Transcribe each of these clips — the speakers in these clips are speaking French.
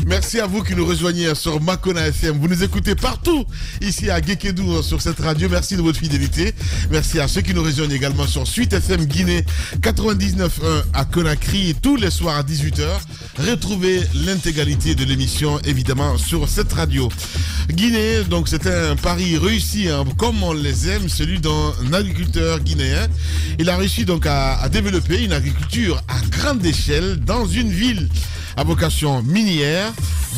Merci à vous qui nous rejoignez sur Makona FM. Vous nous écoutez partout ici à Guékédou sur cette radio. Merci de votre fidélité. Merci à ceux qui nous rejoignent également sur Suite FM Guinée 99.1 à Conakry tous les soirs à 18h. Retrouvez l'intégralité de l'émission évidemment sur cette radio. Guinée, donc c'est un pari réussi comme on les aime, celui d'un agriculteur guinéen. Il a réussi donc à développer une agriculture à grande échelle dans une ville à vocation minière,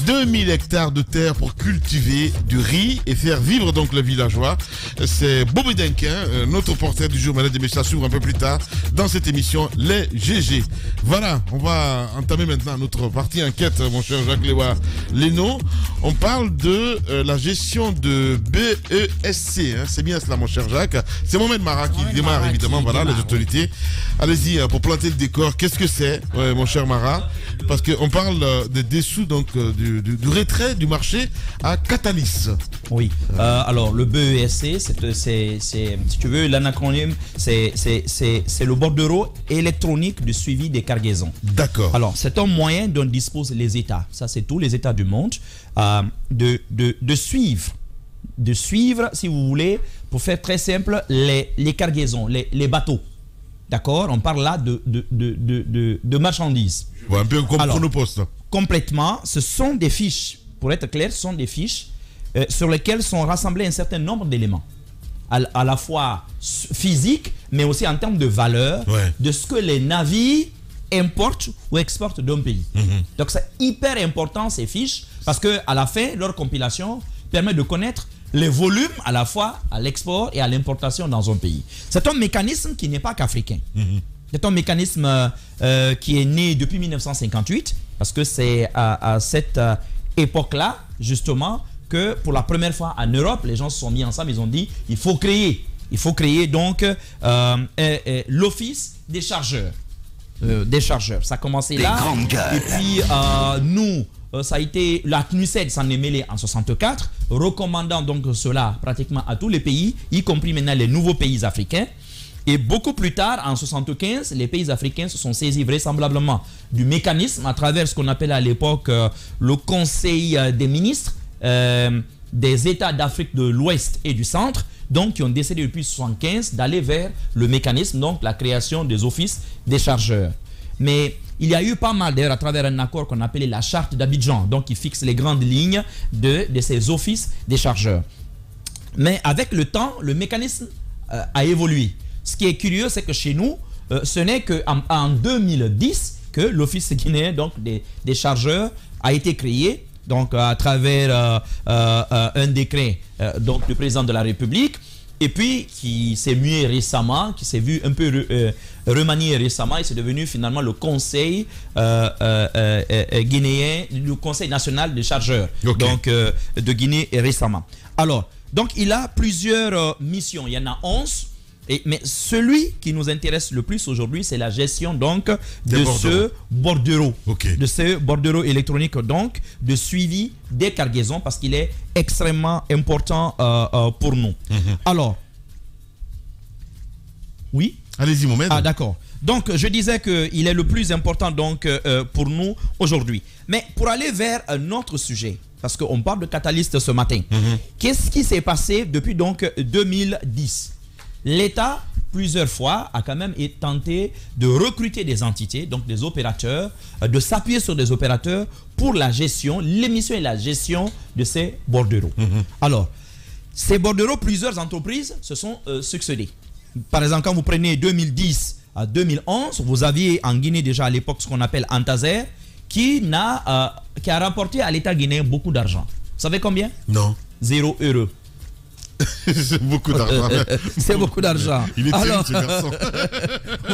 2000 hectares de terre pour cultiver du riz et faire vivre donc le villageois. C'est Bobby Denquin, notre portrait du jour. Madame des Méchants s'ouvre un peu plus tard dans cette émission Les GG. Voilà, on va entamer maintenant notre partie enquête, mon cher Jacques-Léois Leno. On parle de la gestion de BESC. C'est bien cela, mon cher Jacques. C'est Mohamed Mara qui démarre, évidemment. Voilà, les autorités. Allez-y, pour planter le décor. Qu'est-ce que c'est, mon cher Mara? Parce qu'on parle des dessous donc du retrait du marché à Catalyst. Oui. Alors le BESC, c'est si tu veux l'anacronyme, c'est le bordereau électronique de suivi des cargaisons. D'accord. Alors c'est un moyen dont disposent les États. Ça c'est tous les États du monde de suivre, si vous voulez, pour faire très simple, les cargaisons, les bateaux. D'accord, on parle là de marchandises. Ouais, un peu comme Chronopost. Complètement, ce sont des fiches, pour être clair, ce sont des fiches sur lesquelles sont rassemblés un certain nombre d'éléments. À la fois physiques, mais aussi en termes de valeur, de ce que les navires importent ou exportent d'un pays. Donc c'est hyper important ces fiches, parce qu'à la fin, leur compilation permet de connaître les volumes à la fois à l'export et à l'importation dans un pays. C'est un mécanisme qui n'est pas qu'africain. C'est un mécanisme qui est né depuis 1958, parce que c'est à cette époque-là, justement, que pour la première fois en Europe, les gens se sont mis ensemble, ils ont dit, il faut créer donc l'office des chargeurs. Ça a commencé là. Et puis nous, ça a été, la CNUSED s'en est mêlée en 64, recommandant donc cela pratiquement à tous les pays, y compris maintenant les nouveaux pays africains. Et beaucoup plus tard, en 75, les pays africains se sont saisis vraisemblablement du mécanisme à travers ce qu'on appelait à l'époque le Conseil des ministres des États d'Afrique de l'Ouest et du Centre, donc qui ont décidé depuis 75 d'aller vers le mécanisme, donc la création des offices des chargeurs. Mais il y a eu pas mal d'ailleurs à travers un accord qu'on appelait la charte d'Abidjan, donc qui fixe les grandes lignes de ces offices des chargeurs. Mais avec le temps, le mécanisme a évolué. Ce qui est curieux, c'est que chez nous, ce n'est qu'en 2010 que l'office guinéen donc, des chargeurs a été créé, donc à travers un décret donc, du président de la République, et puis qui s'est mué récemment, qui s'est vu un peu remanié récemment, et c'est devenu finalement le Conseil guinéen, le Conseil national des chargeurs, donc de Guinée récemment. Alors, donc il a plusieurs missions, il y en a 11. Mais celui qui nous intéresse le plus aujourd'hui, c'est la gestion donc de ce bordereau, de ce bordereau électronique donc de suivi des cargaisons, parce qu'il est extrêmement important pour nous. Alors, oui. Allez-y, Mohamed. Ah, d'accord. Donc, je disais qu'il est le plus important donc pour nous aujourd'hui. Mais pour aller vers un autre sujet, parce qu'on parle de Catalyst ce matin, qu'est-ce qui s'est passé depuis donc 2010? L'État, plusieurs fois, a quand même tenté de recruter des entités, donc des opérateurs, de s'appuyer sur des opérateurs pour la gestion, l'émission et la gestion de ces bordereaux. Alors, ces bordereaux, plusieurs entreprises se sont succédées. Par exemple, quand vous prenez 2010 à 2011, vous aviez en Guinée déjà à l'époque ce qu'on appelle Antazer, qui a rapporté à l'État guinéen beaucoup d'argent. Vous savez combien? Non. 0 €. C'est beaucoup d'argent. C'est beaucoup d'argent. Il est terrible, ce garçon.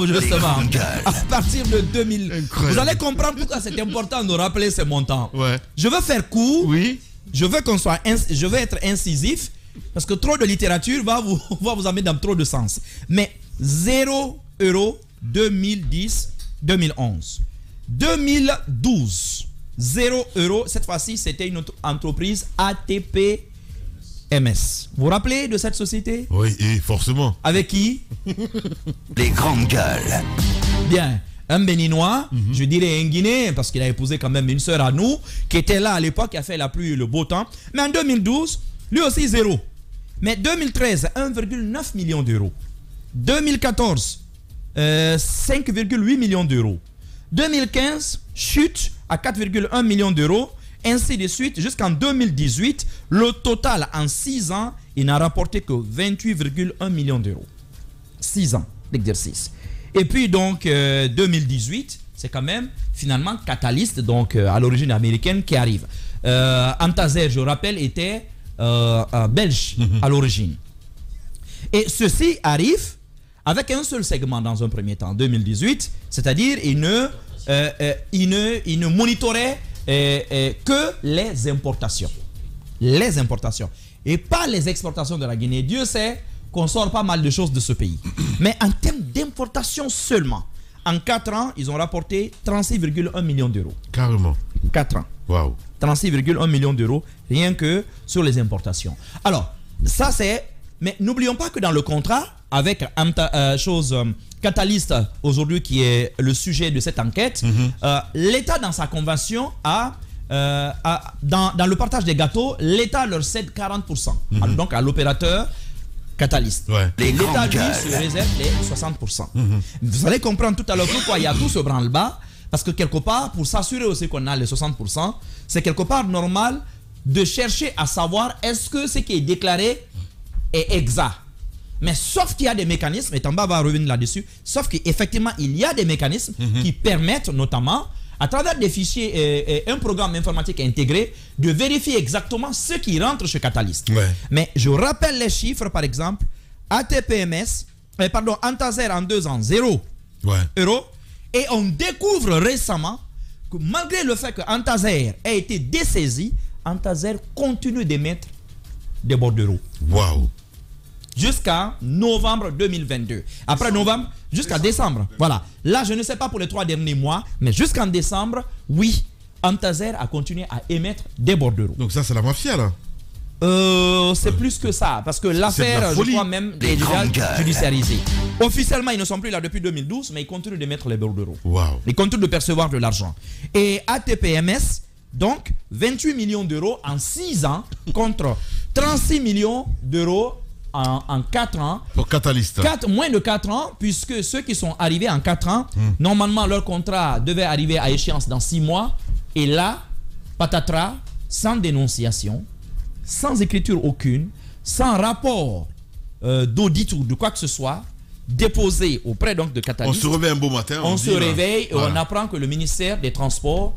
Justement, à partir de 2000, vous allez comprendre pourquoi c'est important de rappeler ces montants. Je veux faire court. Oui. Je veux être incisif, parce que trop de littérature va vous amener dans trop de sens. Mais 0 € 2010-2011. 2012, 0 €. Cette fois-ci, c'était une entreprise ATP. MS. Vous vous rappelez de cette société? Oui, et forcément. Avec qui? Les grandes gueules. Bien. un Béninois, je dirais un Guinéen, parce qu'il a épousé quand même une sœur à nous, qui était là à l'époque, qui a fait la pluie et le beau temps. Mais en 2012, lui aussi 0. Mais 2013, 1,9 million d'euros. 2014, 5,8 millions d'euros. 2015, chute à 4,1 millions d'euros. Ainsi de suite, jusqu'en 2018, le total en 6 ans, il n'a rapporté que 28,1 millions d'euros. 6 ans d'exercice. Et puis donc 2018, c'est quand même finalement Catalyst, donc à l'origine américaine, qui arrive. Antazer, je rappelle, était belge à l'origine. Et ceci arrive avec un seul segment dans un premier temps, 2018, c'est-à-dire il ne monitorait que les importations. Les importations. Et pas les exportations de la Guinée. Dieu sait qu'on sort pas mal de choses de ce pays. Mais en termes d'importation seulement, en 4 ans, ils ont rapporté 36,1 millions d'euros. Carrément. 4 ans. Waouh. 36,1 millions d'euros, rien que sur les importations. Alors, ça c'est... Mais n'oublions pas que dans le contrat, avec Catalyst aujourd'hui qui est le sujet de cette enquête, l'État dans sa convention dans le partage des gâteaux, l'État leur cède 40%. Donc à l'opérateur Catalyst. Ouais. L'État lui se réserve les 60%. Vous allez comprendre tout à l'heure pourquoi il y a tout ce branle-bas. Parce que quelque part, pour s'assurer aussi qu'on a les 60%, c'est quelque part normal de chercher à savoir est-ce que ce qui est déclaré est exact. Mais sauf qu'il y a des mécanismes, et Tamba va revenir là-dessus, sauf qu'effectivement, il y a des mécanismes qui permettent notamment, à travers des fichiers, un programme informatique intégré, de vérifier exactement ce qui rentre chez Catalyst. Ouais. Mais je rappelle les chiffres, par exemple, Antazer en 2 ans, 0 euros. Et on découvre récemment que malgré le fait que Antazer ait été dessaisi, Antazer continue d'émettre des bordereaux. Waouh. Jusqu'à novembre 2022. Après novembre, jusqu'à décembre. Voilà. Là, je ne sais pas pour les 3 derniers mois, mais jusqu'en décembre, oui, Antazer a continué à émettre des bordereaux. Donc ça, c'est la mafia, là. C'est plus que ça, parce que l'affaire, je crois même, est déjà judiciarisée. Officiellement, ils ne sont plus là depuis 2012, mais ils continuent de mettre les bordereaux. Wow. Ils continuent de percevoir de l'argent. Et ATPMS, donc, 28 millions d'euros en 6 ans contre 36 millions d'euros en 4 ans. Pour Catalyst. Moins de 4 ans, puisque ceux qui sont arrivés en 4 ans, normalement, leur contrat devait arriver à échéance dans 6 mois. Et là, patatras, sans dénonciation, sans écriture aucune, sans rapport d'audit ou de quoi que ce soit, déposé auprès donc de Catalyst. On se réveille un beau matin. On se réveille et on apprend que le ministère des Transports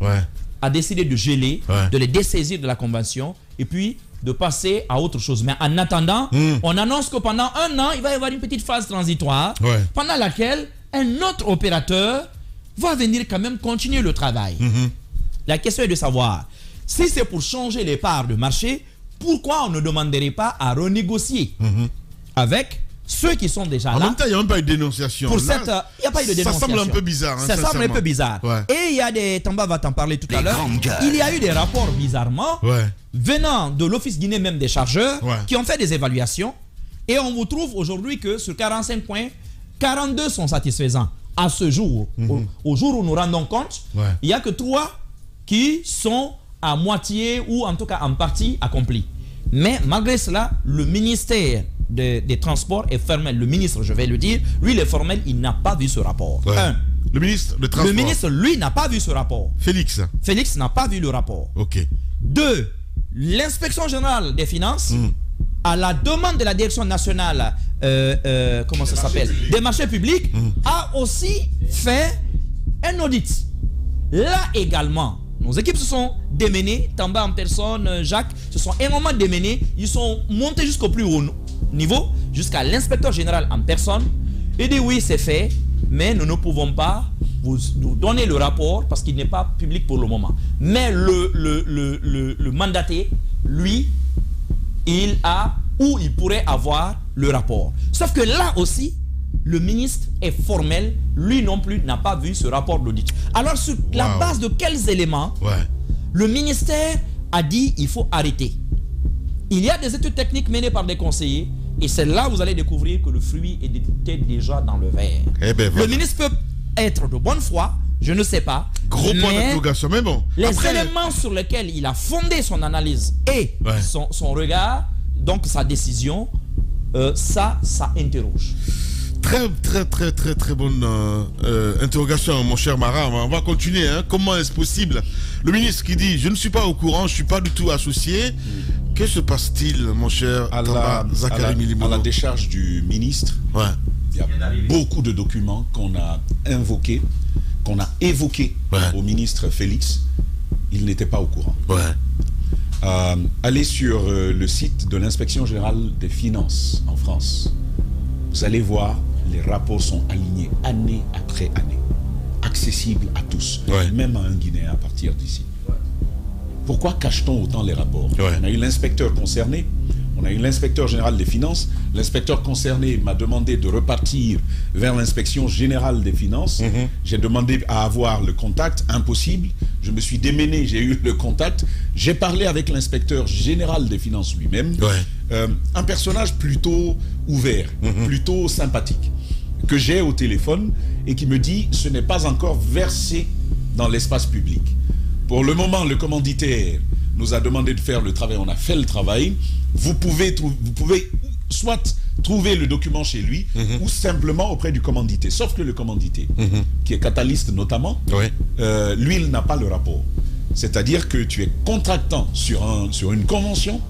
a décidé de geler, de les dessaisir de la convention et puis de passer à autre chose. Mais en attendant, on annonce que pendant 1 an, il va y avoir une petite phase transitoire pendant laquelle un autre opérateur va venir quand même continuer le travail. La question est de savoir, si c'est pour changer les parts de marché, pourquoi on ne demanderait pas à renégocier avec ceux qui sont déjà là? En même temps, il n'y a même pas eu de dénonciation. Il n'y a pas eu de dénonciation. Ça semble un peu bizarre. Ça semble un peu bizarre. Et il y a des... Tamba va t'en parler tout à l'heure. Il y a eu des rapports bizarrement venant de l'Office guinéen même des chargeurs qui ont fait des évaluations. Et on vous trouve aujourd'hui que sur 45 points, 42 sont satisfaisants à ce jour. Au jour où nous rendons compte, il n'y a que 3 qui sont à moitié ou en tout cas en partie accomplis. Mais malgré cela, le ministère des Transports est formel. Le ministre, je vais le dire, lui, il est formel, il n'a pas vu ce rapport. Le ministre des Transports. Le ministre, lui, n'a pas vu ce rapport. Félix n'a pas vu le rapport. 2. L'inspection générale des finances, à la demande de la direction nationale comment ça s'appelle, des marchés publics, a aussi fait un audit. Là également, nos équipes se sont démenées, Tamba en personne, Jacques, se sont énormément démenés. Ils sont montés jusqu'au plus haut niveau, jusqu'à l'inspecteur général en personne. Et dit oui, c'est fait, mais nous ne pouvons pas vous donner le rapport parce qu'il n'est pas public pour le moment. Mais le mandaté, lui, il a ou il pourrait avoir le rapport. Sauf que là aussi, le ministre est formel, lui non plus n'a pas vu ce rapport d'audit. Alors sur la base de quels éléments le ministère a dit il faut arrêter? Il y a des études techniques menées par des conseillers et c'est là où vous allez découvrir que le fruit était déjà dans le verre. Le ministre peut être de bonne foi, je ne sais pas. Gros point d'interrogation, mais bon. Les éléments sur lesquels il a fondé son analyse et son regard, donc sa décision, ça interroge. Très bonne interrogation, mon cher Mara. On va continuer. Hein. Comment est-ce possible? Le ministre qui dit, je ne suis pas au courant, je ne suis pas du tout associé. Que se passe-t-il, mon cher Zakari Milimono? À la décharge du ministre, il y a beaucoup de documents qu'on a invoqués, qu'on a évoqués au ministre Félix. Il n'était pas au courant. Allez sur le site de l'inspection générale des finances en France. Vous allez voir, les rapports sont alignés année après année, accessibles à tous, même à un Guinéen à partir d'ici. Pourquoi cache-t-on autant les rapports? On a eu l'inspecteur concerné, on a eu l'inspecteur général des finances. L'inspecteur concerné m'a demandé de repartir vers l'inspection générale des finances. J'ai demandé à avoir le contact, impossible. Je me suis démené, j'ai eu le contact. J'ai parlé avec l'inspecteur général des finances lui-même. Un personnage plutôt ouvert, plutôt sympathique, que j'ai au téléphone et qui me dit ce n'est pas encore versé dans l'espace public. Pour le moment, le commanditaire nous a demandé de faire le travail, on a fait le travail. Vous pouvez soit trouver le document chez lui ou simplement auprès du commandité. Sauf que le commandité, qui est catalyste notamment, lui, il n'a pas le rapport. C'est-à-dire que tu es contractant sur une convention,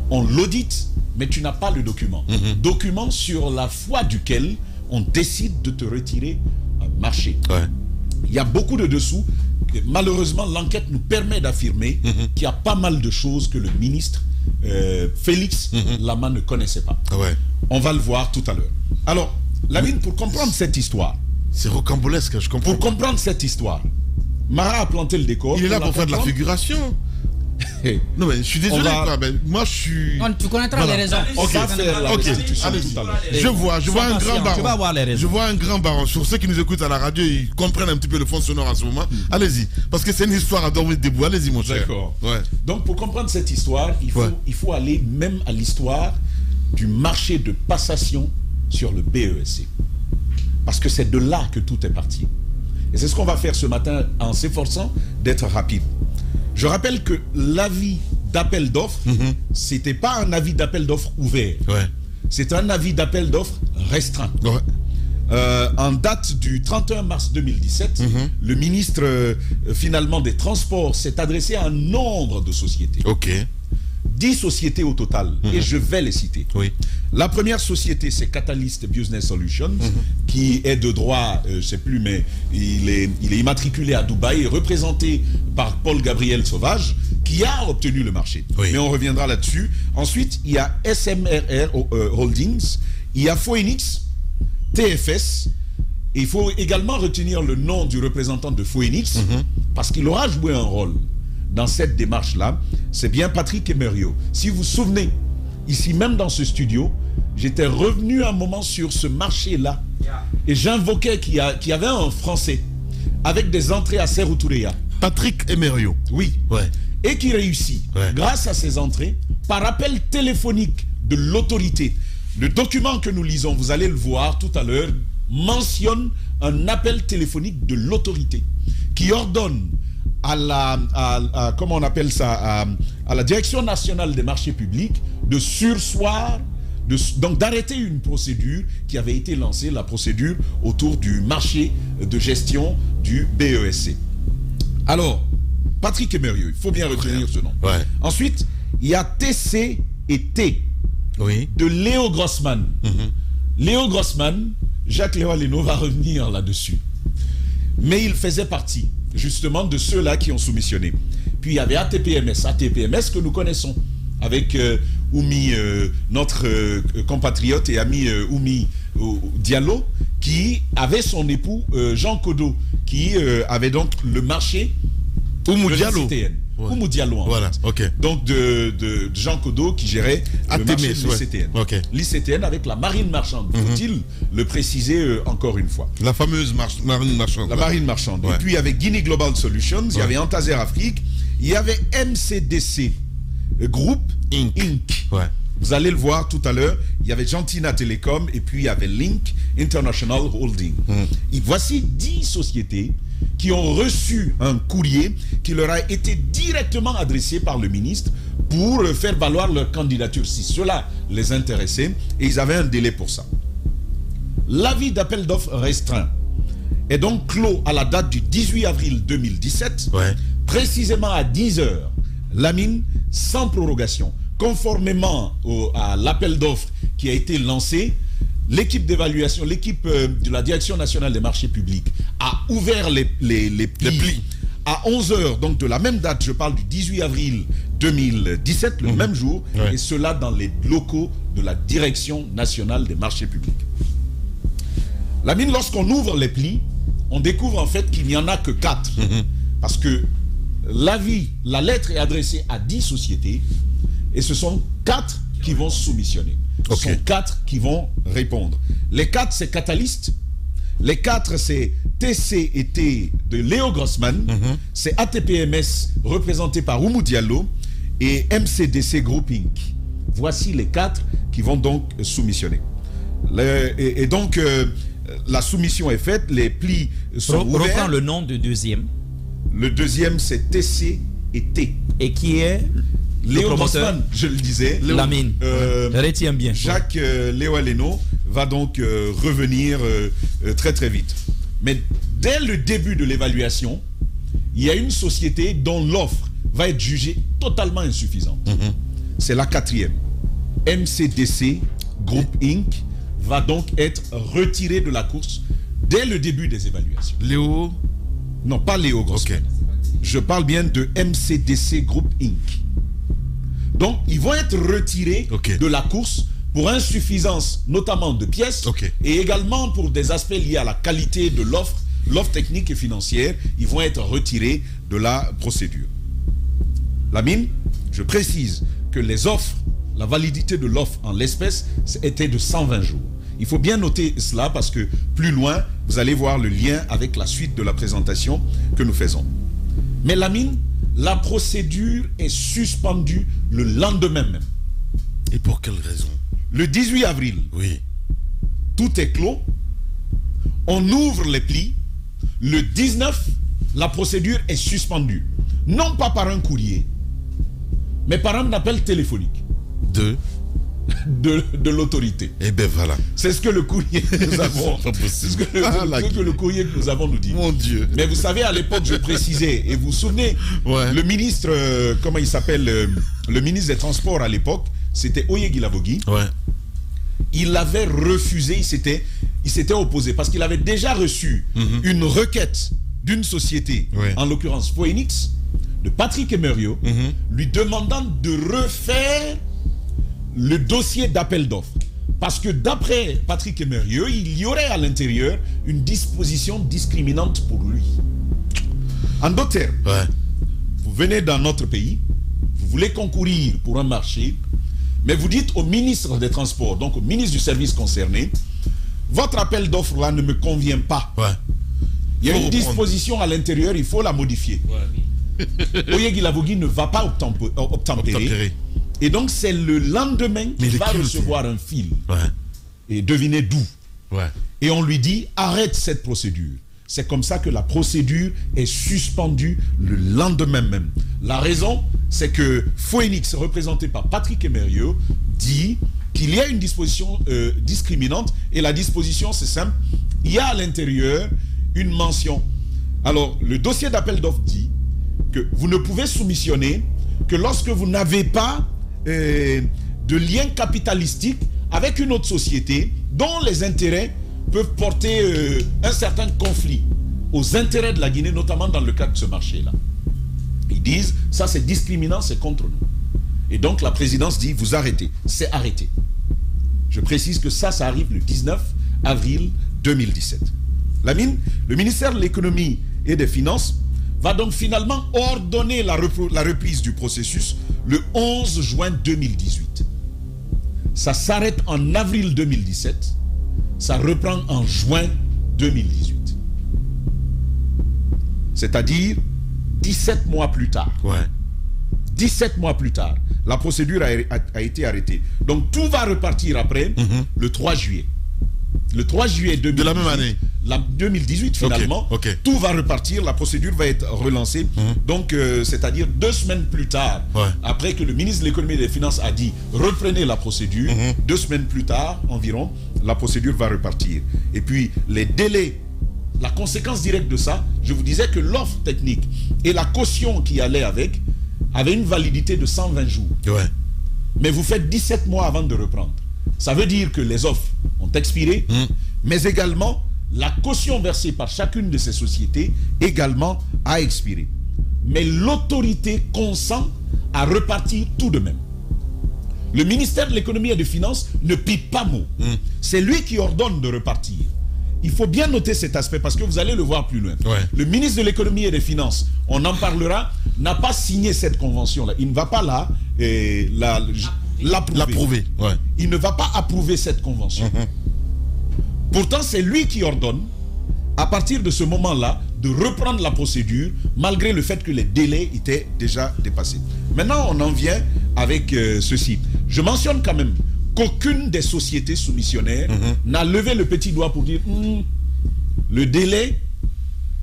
on l'audite, mais tu n'as pas le document. Document sur la foi duquel on décide de te retirer un marché. Il y a beaucoup de dessous. Malheureusement, l'enquête nous permet d'affirmer qu'il y a pas mal de choses que le ministre Félix Lama ne connaissait pas. On va le voir tout à l'heure. Alors, Lamine, pour comprendre cette histoire... C'est rocambolesque, je comprends. Pour comprendre cette histoire, Mara a planté le décor. Il est là pour faire de la figuration. Non mais je suis désolé moi je suis... Non, tu connaîtras les raisons. Je vois un grand baron. Je vois un grand baron. Sur ceux qui nous écoutent à la radio, ils comprennent un petit peu le fond sonore en ce moment. Allez-y, parce que c'est une histoire à dormir debout. Allez-y mon cher. D'accord. Donc pour comprendre cette histoire, il faut aller même à l'histoire du marché de passation sur le BESC. Parce que c'est de là que tout est parti. Et c'est ce qu'on va faire ce matin en s'efforçant d'être rapide. Je rappelle que l'avis d'appel d'offres, c'était pas un avis d'appel d'offres ouvert. C'est un avis d'appel d'offres restreint. En date du 31 mars 2017, le ministre finalement des Transports s'est adressé à un nombre de sociétés. 10 sociétés au total, et je vais les citer. La première société, c'est Catalyst Business Solutions, qui est de droit, je ne sais plus, mais il est immatriculé à Dubaï, représenté par Paul Gabriel Sauvage, qui a obtenu le marché. Mais on reviendra là-dessus. Ensuite, il y a SMRR Holdings, il y a Phoenix, TFS, et il faut également retenir le nom du représentant de Phoenix, parce qu'il aura joué un rôle dans cette démarche-là. C'est bien Patrick Emerio. Si vous vous souvenez, ici même dans ce studio, j'étais revenu un moment sur ce marché-là et j'invoquais qu'il y avait un Français avec des entrées à Serra-Touréa. Patrick Emerio. Oui. Et qui réussit, grâce à ses entrées, par appel téléphonique de l'autorité. Le document que nous lisons, vous allez le voir tout à l'heure, mentionne un appel téléphonique de l'autorité qui ordonne comment on appelle ça, à la Direction nationale des marchés publics de surseoir, donc d'arrêter une procédure qui avait été lancée, la procédure autour du marché de gestion du BESC. Alors, Patrick Emerio, il faut bien retenir ce nom. Ensuite, il y a TC et T de Léo Grossman. Léo Grossman, Jacques Léo Aleno va revenir là-dessus. Mais il faisait partie justement de ceux-là qui ont soumissionné. Puis il y avait ATPMS que nous connaissons, avec Oumi, notre compatriote et ami Oumi Diallo, qui avait son époux Jean Kodo, qui avait donc le marché Oumou Diallo. Oumou Diallo, voilà, donc de Jean Kodo qui gérait le marché de l'ICTN. L'ICTN avec la marine marchande, faut-il le préciser encore une fois. La fameuse marine marchande. La marine marchande. Et puis avec Guinea Global Solutions, il y avait Antaser Afrique, il y avait MCDC Group Inc. Vous allez le voir tout à l'heure, il y avait Gentina Telecom et puis il y avait Link International Holding. Et voici 10 sociétés qui ont reçu un courrier qui leur a été directement adressé par le ministre pour faire valoir leur candidature si cela les intéressait, et ils avaient un délai pour ça. L'avis d'appel d'offres restreint est donc clos à la date du 18 avril 2017, précisément à 10 h. La mine sans prorogation. Conformément à l'appel d'offres qui a été lancé, l'équipe d'évaluation, l'équipe de la Direction nationale des marchés publics a ouvert les plis à 11 h, donc de la même date, je parle du 18 avril 2017, le même jour, et cela dans les locaux de la Direction nationale des marchés publics. La mine, lorsqu'on ouvre les plis, on découvre en fait qu'il n'y en a que 4. Parce que l'avis, la lettre est adressée à 10 sociétés, et ce sont 4 qui vont soumissionner. Ce sont 4 qui vont répondre. Les 4, c'est Catalyst. Les 4, c'est TC&T de Léo Grossman. C'est ATPMS, représenté par Oumou Diallo. Et MCDC Group Inc. Voici les 4 qui vont donc soumissionner. Donc, la soumission est faite, les plis sont ouverts. Reprends le nom du deuxième. Le deuxième, c'est TC&T. Et qui est Léo Grossman, je le disais. Lamine, retiens bien. Jacques Léo Aleno va donc revenir très très vite. Mais dès le début de l'évaluation, il y a une société dont l'offre va être jugée totalement insuffisante. C'est la 4e. MCDC Group Inc. va donc être retirée de la course dès le début des évaluations. Léo? Non, pas Léo Grossman. Je parle bien de MCDC Group Inc. Donc, ils vont être retirés de la course pour insuffisance, notamment de pièces, et également pour des aspects liés à la qualité de l'offre technique et financière. Ils vont être retirés de la procédure. Lamine, je précise que les offres, la validité de l'offre en l'espèce, était de 120 jours. Il faut bien noter cela parce que plus loin, vous allez voir le lien avec la suite de la présentation que nous faisons. Mais Lamine, la procédure est suspendue le lendemain même. Et pour quelle raison? Le 18 avril, tout est clos. On ouvre les plis. Le 19, la procédure est suspendue. Non pas par un courrier, mais par un appel téléphonique. De l'autorité. Et bien voilà. C'est ce que le courrier que nous avons. C'est ce que le courrier que nous avons nous dit. Mon Dieu. Mais vous savez, à l'époque, je précisais, et vous vous souvenez, le ministre, comment il s'appelle, le ministre des Transports à l'époque, c'était Oyegi Lavogui. Il avait refusé, il s'était opposé, parce qu'il avait déjà reçu une requête d'une société, en l'occurrence Phoenix, de Patrick Emerio, lui demandant de refaire le dossier d'appel d'offres. Parce que d'après Patrick Emerio, il y aurait à l'intérieur une disposition discriminante pour lui. En d'autres termes, vous venez dans notre pays, vous voulez concourir pour un marché, mais vous dites au ministre des Transports, donc au ministre du service concerné, votre appel d'offres là ne me convient pas. Il y a une disposition à l'intérieur, il faut la modifier. Oyegi Lavogui ne va pas obtempérer. Et donc, c'est le lendemain qu'il va recevoir un fil. Et devinez d'où. Et on lui dit, arrête cette procédure. C'est comme ça que la procédure est suspendue le lendemain même. La raison, c'est que Phoenix, représenté par Patrick Emerio, dit qu'il y a une disposition discriminante. Et la disposition, c'est simple. Il y a à l'intérieur une mention. Alors, le dossier d'appel d'offres dit que vous ne pouvez soumissionner que lorsque vous n'avez pas de lien capitalistique avec une autre société dont les intérêts peuvent porter un certain conflit aux intérêts de la Guinée, notamment dans le cadre de ce marché-là. Ils disent, ça c'est discriminant, c'est contre nous. Et donc la présidence dit, vous arrêtez. C'est arrêté. Je précise que ça arrive le 19 avril 2017. Lamine, le ministère de l'économie et des finances va donc finalement ordonner la reprise du processus le 11 juin 2018. Ça s'arrête en avril 2017, ça reprend en juin 2018. C'est-à-dire 17 mois plus tard. 17 mois plus tard, la procédure a été arrêtée. Donc tout va repartir après le 3 juillet. Le 3 juillet 2018, de la même année. 2018 finalement, tout va repartir, la procédure va être relancée. Donc c'est-à-dire 2 semaines plus tard, après que le ministre de l'économie et des finances a dit reprenez la procédure, 2 semaines plus tard environ, la procédure va repartir. Et puis les délais, la conséquence directe de ça, je vous disais que l'offre technique et la caution qui allait avec avait une validité de 120 jours. Mais vous faites 17 mois avant de reprendre. Ça veut dire que les offres ont expiré, mais également la caution versée par chacune de ces sociétés également a expiré. Mais l'autorité consent à repartir tout de même. Le ministère de l'économie et des finances ne pipe pas mot. C'est lui qui ordonne de repartir. Il faut bien noter cet aspect parce que vous allez le voir plus loin. Le ministre de l'économie et des finances, on en parlera, n'a pas signé cette convention-là. Il ne va pas l'approuver. Il ne va pas approuver cette convention. Pourtant, c'est lui qui ordonne, à partir de ce moment-là, de reprendre la procédure, malgré le fait que les délais étaient déjà dépassés. Maintenant, on en vient avec ceci. Je mentionne quand même qu'aucune des sociétés soumissionnaires n'a levé le petit doigt pour dire le délai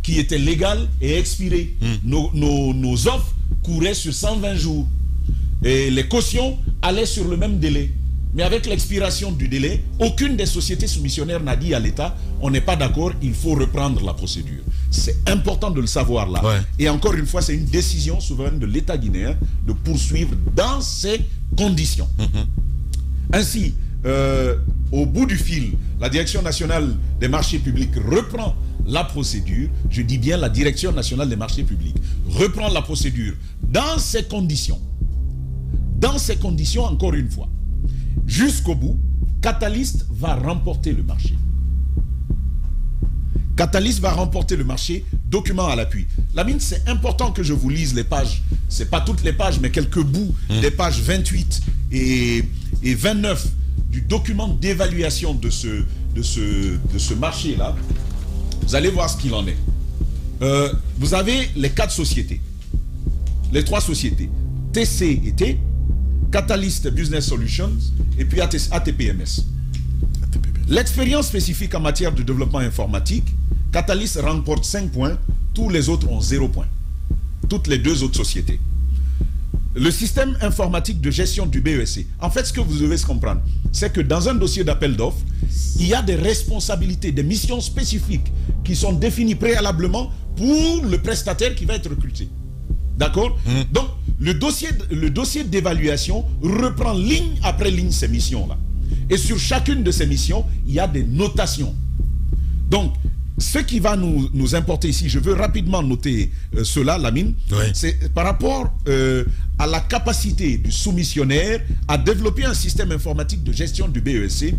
qui était légal est expiré. Nos offres couraient sur 120 jours. Et les cautions allaient sur le même délai. Mais avec l'expiration du délai, aucune des sociétés soumissionnaires n'a dit à l'État on n'est pas d'accord, il faut reprendre la procédure. C'est important de le savoir là. Et encore une fois, c'est une décision souveraine de l'État guinéen de poursuivre dans ces conditions. Ainsi, au bout du fil, la Direction nationale des marchés publics reprend la procédure. Je dis bien la Direction nationale des marchés publics reprend la procédure dans ces conditions. Dans ces conditions, encore une fois, jusqu'au bout, Catalyst va remporter le marché. Catalyst va remporter le marché, document à l'appui. Lamine, c'est important que je vous lise les pages. Ce n'est pas toutes les pages, mais quelques bouts des pages 28 et 29 du document d'évaluation de ce marché-là. Vous allez voir ce qu'il en est. Vous avez les 4 sociétés. Les 3 sociétés. TCET, Catalyst Business Solutions et puis ATPMS. L'expérience spécifique en matière de développement informatique, Catalyst remporte 5 points, tous les autres ont 0 points. Toutes les 2 autres sociétés. Le système informatique de gestion du BESC, en fait ce que vous devez se comprendre, c'est que dans un dossier d'appel d'offres, il y a des responsabilités, des missions spécifiques qui sont définies préalablement pour le prestataire qui va être recruté. D'accord? Donc, le dossier d'évaluation reprend ligne après ligne ces missions-là. Et sur chacune de ces missions, il y a des notations. Donc, ce qui va nous importer ici, je veux rapidement noter cela, Lamine, c'est par rapport à la capacité du soumissionnaire à développer un système informatique de gestion du BESC.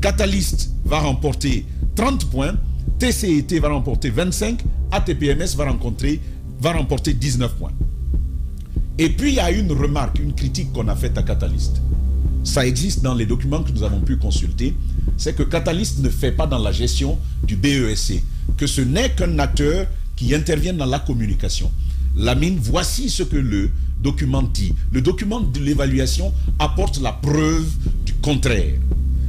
Catalyst va remporter 30 points, TCET va remporter 25, ATPMS va remporter 19 points. Et puis il y a une remarque, une critique qu'on a faite à Catalyst. Ça existe dans les documents que nous avons pu consulter, c'est que Catalyst ne fait pas dans la gestion du BESC, que ce n'est qu'un acteur qui intervient dans la communication. Lamine, voici ce que le document dit. Le document de l'évaluation apporte la preuve du contraire.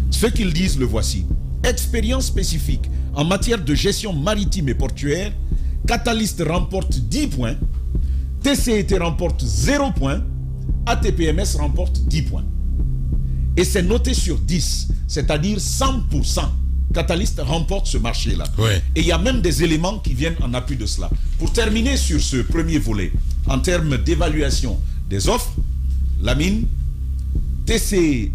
Ce qu'ils disent, le voici. Expérience spécifique en matière de gestion maritime et portuaire, Catalyst remporte 10 points, TCET remporte 0 points, ATPMS remporte 10 points. Et c'est noté sur 10, c'est-à-dire 100%. Catalyst remporte ce marché-là. Et il y a même des éléments qui viennent en appui de cela. Pour terminer sur ce premier volet, en termes d'évaluation des offres, Lamine, TCET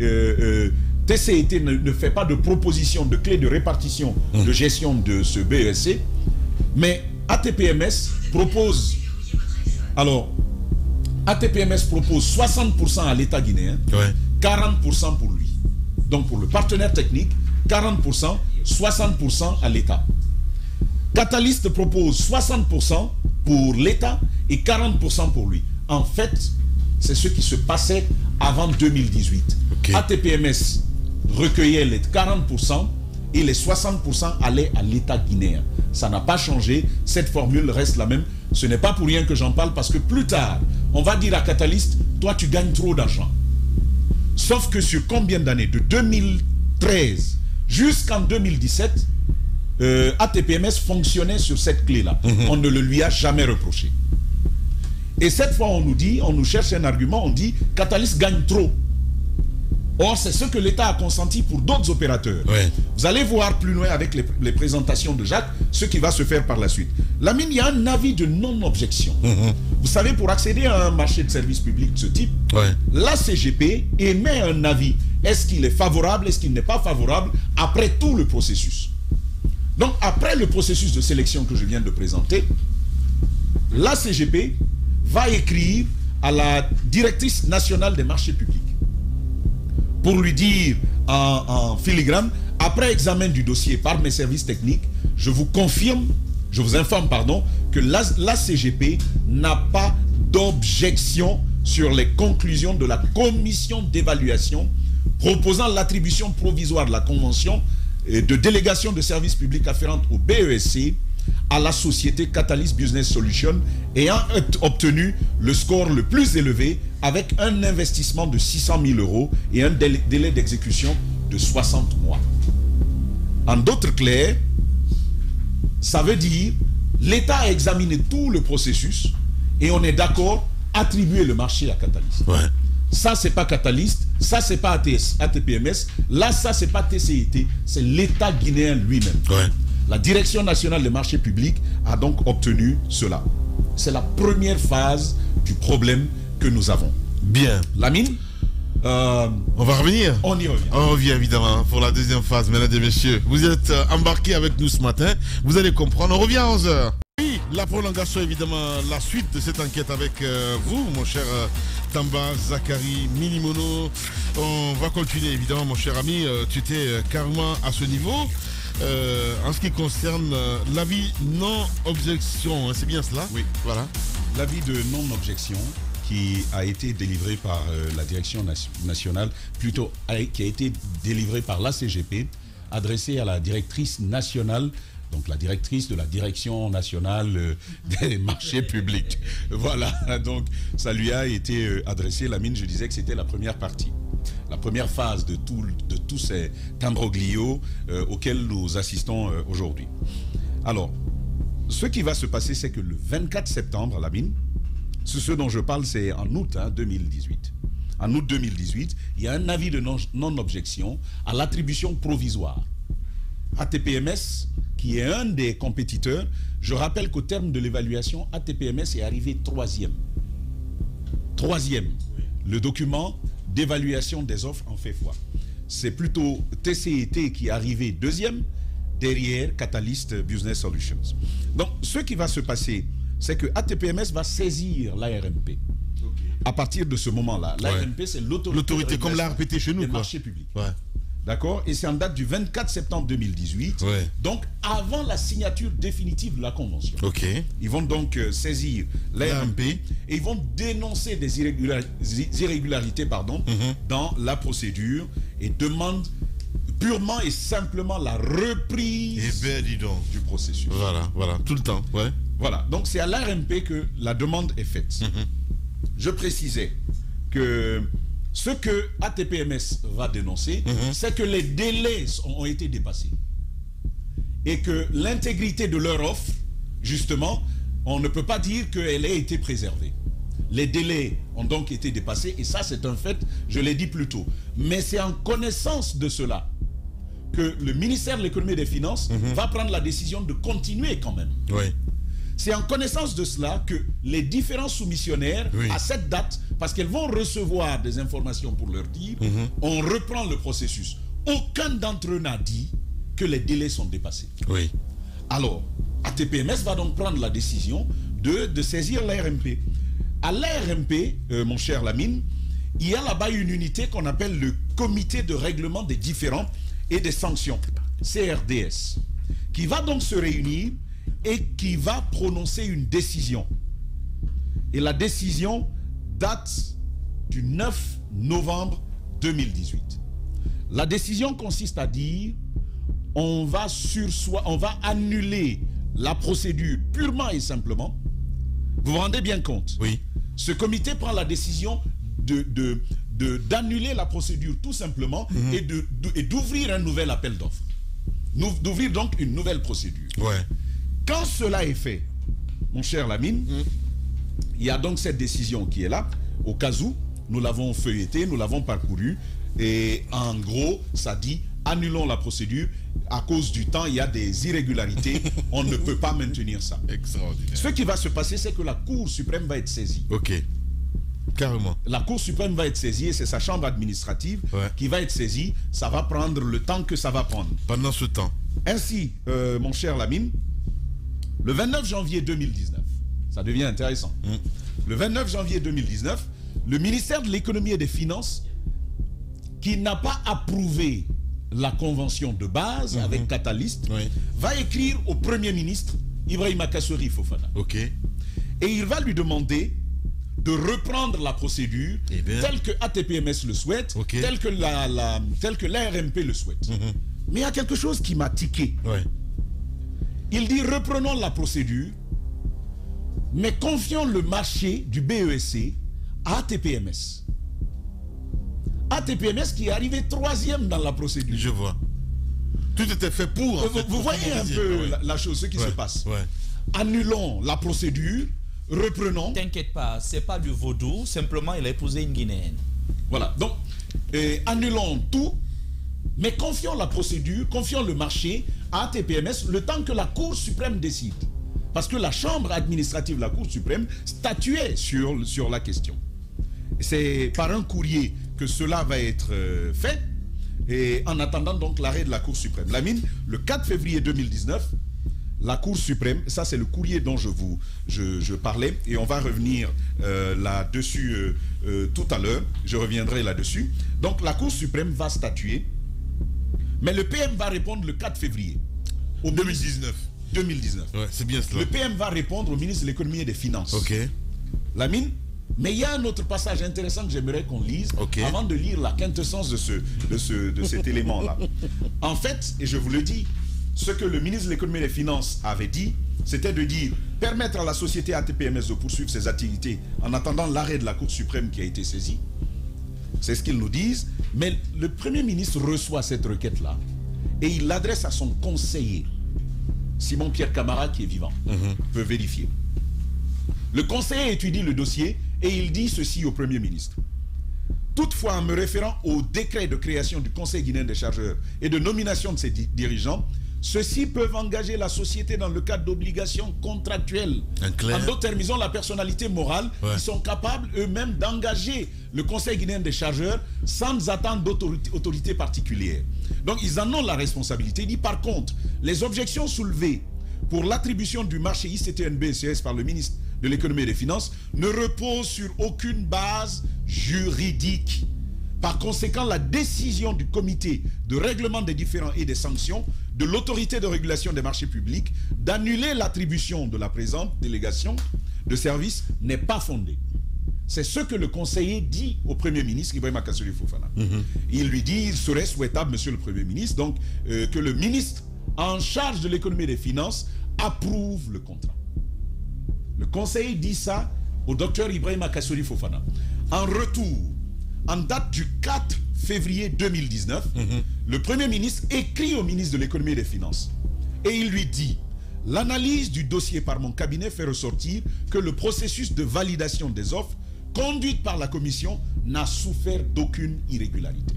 ne fait pas de proposition de clé de répartition de gestion de ce BESC, mais ATPMS propose... Alors, ATPMS propose 60% à l'État guinéen, 40% pour lui. Donc pour le partenaire technique, 40%, 60% à l'État. Catalyst propose 60% pour l'État et 40% pour lui. En fait, c'est ce qui se passait avant 2018. ATPMS recueillait les 40% et les 60% allaient à l'État guinéen. Ça n'a pas changé, cette formule reste la même. Ce n'est pas pour rien que j'en parle parce que plus tard, on va dire à Catalyst, toi tu gagnes trop d'argent. Sauf que sur combien d'années? De 2013 jusqu'en 2017, ATPMS fonctionnait sur cette clé-là. On ne le lui a jamais reproché. Et cette fois, on nous dit, on nous cherche un argument, on dit Catalyst gagne trop. Or, c'est ce que l'État a consenti pour d'autres opérateurs. Ouais. Vous allez voir plus loin avec les présentations de Jacques ce qui va se faire par la suite. Lamine, il y a un avis de non-objection. Vous savez, pour accéder à un marché de service public de ce type, la CGP émet un avis. Est-ce qu'il est favorable, est-ce qu'il n'est pas favorable, après tout le processus. Donc, après le processus de sélection que je viens de présenter, la CGP va écrire à la directrice nationale des marchés publics pour lui dire en filigrane, après examen du dossier par mes services techniques, je vous informe, que la CGP n'a pas d'objection sur les conclusions de la commission d'évaluation proposant l'attribution provisoire de la convention de délégation de services publics afférente au BESC à la société Catalyst Business Solutions ayant obtenu le score le plus élevé avec un investissement de 600 000 € et un délai d'exécution de 60 mois. En d'autres clairs, ça veut dire l'État a examiné tout le processus et on est d'accord attribuer le marché à Catalyst. Ouais. Ça, c'est pas Catalyst, ça, c'est pas ATPMS, là, ça, c'est pas TCIT, c'est l'État guinéen lui-même. Ouais. La Direction nationale des marchés publics a donc obtenu cela. C'est la première phase du problème que nous avons. Bien. Lamine, on va revenir. On y revient. On revient évidemment pour la deuxième phase, mesdames et messieurs. Vous êtes embarqués avec nous ce matin. Vous allez comprendre. On revient à 11h. Oui, la prolongation, évidemment, la suite de cette enquête avec vous, mon cher Tamba, Zachary, Minimono. On va continuer, évidemment, mon cher ami. Tu étais carrément à ce niveau. En ce qui concerne l'avis non-objection, hein, c'est bien cela? Oui. Voilà. L'avis de non-objection qui a été délivré par la direction nationale, plutôt qui a été délivré par la CGP, adressé à la directrice nationale, donc la directrice de la direction nationale des marchés publics. Voilà, donc ça lui a été adressé. Lamine, je disais que c'était la première partie. La première phase de tous ces imbroglios auxquels nous assistons aujourd'hui. Alors, ce qui va se passer, c'est que le 24 septembre, Lamine, ce dont je parle, c'est en août 2018. En août 2018, il y a un avis de non-objection à l'attribution provisoire. ATPMS, qui est un des compétiteurs, je rappelle qu'au terme de l'évaluation, ATPMS est arrivé troisième. Troisième. Le document d'évaluation des offres en fait foi. C'est plutôt TCIT qui est arrivé deuxième, derrière Catalyst Business Solutions. Donc, ce qui va se passer, c'est que ATPMS va saisir l'ARMP. Okay. À partir de ce moment-là, l'ARMP, c'est l'autorité comme l'ARPT chez nous, des marchés publics. Ouais. D'accord? Et c'est en date du 24 septembre 2018. Ouais. Donc, avant la signature définitive de la convention. Okay. Ils vont donc saisir l'ARMP et ils vont dénoncer des irrégularités dans la procédure et demandent purement et simplement la reprise du processus. Voilà, tout le temps. Ouais. Voilà, donc c'est à l'ARMP que la demande est faite. Je précisais que ce que ATPMS va dénoncer, c'est que les délais ont été dépassés. Et que l'intégrité de leur offre, justement, on ne peut pas dire qu'elle ait été préservée. Les délais ont donc été dépassés, et ça c'est un fait, je l'ai dit plus tôt. Mais c'est en connaissance de cela que le ministère de l'économie et des finances va prendre la décision de continuer quand même. Oui. C'est en connaissance de cela que les différents soumissionnaires, à cette date, parce qu'elles vont recevoir des informations pour leur dire, on reprend le processus. Aucun d'entre eux n'a dit que les délais sont dépassés. Oui. Alors, ATPMS va donc prendre la décision de saisir l'ARMP. À l'ARMP, mon cher Lamine, il y a là-bas une unité qu'on appelle le comité de règlement des différends et des sanctions, CRDS, qui va donc se réunir et qui va prononcer une décision. Et la décision date du 9 novembre 2018. La décision consiste à dire on va annuler la procédure purement et simplement. Vous vous rendez bien compte? Oui. ce comité prend la décision d'annuler la procédure tout simplement et d'ouvrir un nouvel appel d'offres. D'ouvrir donc une nouvelle procédure. Ouais. Quand cela est fait, mon cher Lamine, il y a donc cette décision qui est là. Au cas où, nous l'avons feuilleté, nous l'avons parcouru. Et en gros, ça dit, annulons la procédure. À cause du temps, il y a des irrégularités. On ne peut pas maintenir ça. Extraordinaire. Ce qui va se passer, c'est que la Cour suprême va être saisie. Ok. Carrément. La Cour suprême va être saisie et c'est sa chambre administrative qui va être saisie. Ça va prendre le temps que ça va prendre. Pendant ce temps. Ainsi, mon cher Lamine, le 29 janvier 2019, ça devient intéressant. Le 29 janvier 2019, le ministère de l'économie et des finances, qui n'a pas approuvé la convention de base avec Catalyst, va écrire au Premier ministre Ibrahima Kassori Fofana. Ok. Et il va lui demander de reprendre la procédure telle que ATPMS le souhaite, telle que l'ARMP le souhaite. Mais il y a quelque chose qui m'a tiqué. Il dit reprenons la procédure, mais confions le marché du BESC à ATPMS. ATPMS qui est arrivé 3e dans la procédure. Je vois. Tout était fait pour. Vous voyez un peu la chose, ce qui se passe. Annulons la procédure, reprenons. T'inquiète pas, c'est pas du vaudou, simplement il a épousé une Guinéenne. Voilà, donc annulons tout, mais confions la procédure, confions le marché à ATPMS le temps que la Cour suprême décide. Parce que la chambre administrative de la Cour suprême statuait sur la question. C'est par un courrier que cela va être fait, et en attendant donc l'arrêt de la Cour suprême. Lamine, le 4 février 2019, la Cour suprême, ça c'est le courrier dont je parlais, et on va revenir là-dessus tout à l'heure, je reviendrai là-dessus. Donc la Cour suprême va statuer, mais le PM va répondre le 4 février. Au 2019. 2019. Ouais, c'est bien cela. Le PM va répondre au ministre de l'économie et des finances. Ok. Lamine, mais il y a un autre passage intéressant que j'aimerais qu'on lise avant de lire la quintessence de cet élément-là. En fait, et je vous le dis, ce que le ministre de l'économie et des finances avait dit, c'était de dire permettre à la société ATPMS de poursuivre ses activités en attendant l'arrêt de la Cour suprême qui a été saisie. C'est ce qu'ils nous disent. Mais le Premier ministre reçoit cette requête-là et il l'adresse à son conseiller, Simon-Pierre Camara, qui est vivant, peut vérifier. Le conseiller étudie le dossier et il dit ceci au Premier ministre. Toutefois, en me référant au décret de création du Conseil guinéen des chargeurs et de nomination de ses dirigeants, ceux-ci peuvent engager la société dans le cadre d'obligations contractuelles. En d'autres termes, ils ont la personnalité morale, ils sont capables eux-mêmes d'engager le Conseil guinéen des chargeurs sans attendre d'autorité particulière. Donc, ils en ont la responsabilité. Il dit par contre, les objections soulevées pour l'attribution du marché ICTNB-CS par le ministre de l'économie et des finances ne repose sur aucune base juridique. Par conséquent, la décision du comité de règlement des différends et des sanctions de l'autorité de régulation des marchés publics d'annuler l'attribution de la présente délégation de service n'est pas fondée. C'est ce que le conseiller dit au Premier ministre, Ibrahima Kassori Fofana. Il lui dit, il serait souhaitable, monsieur le Premier ministre, donc, que le ministre en charge de l'économie et des finances approuve le contrat. Le conseiller dit ça au docteur Ibrahima Kassori Fofana. En retour, en date du 4 février 2019, le Premier ministre écrit au ministre de l'économie et des finances. Et il lui dit, l'analyse du dossier par mon cabinet fait ressortir que le processus de validation des offres conduite par la commission n'a souffert d'aucune irrégularité.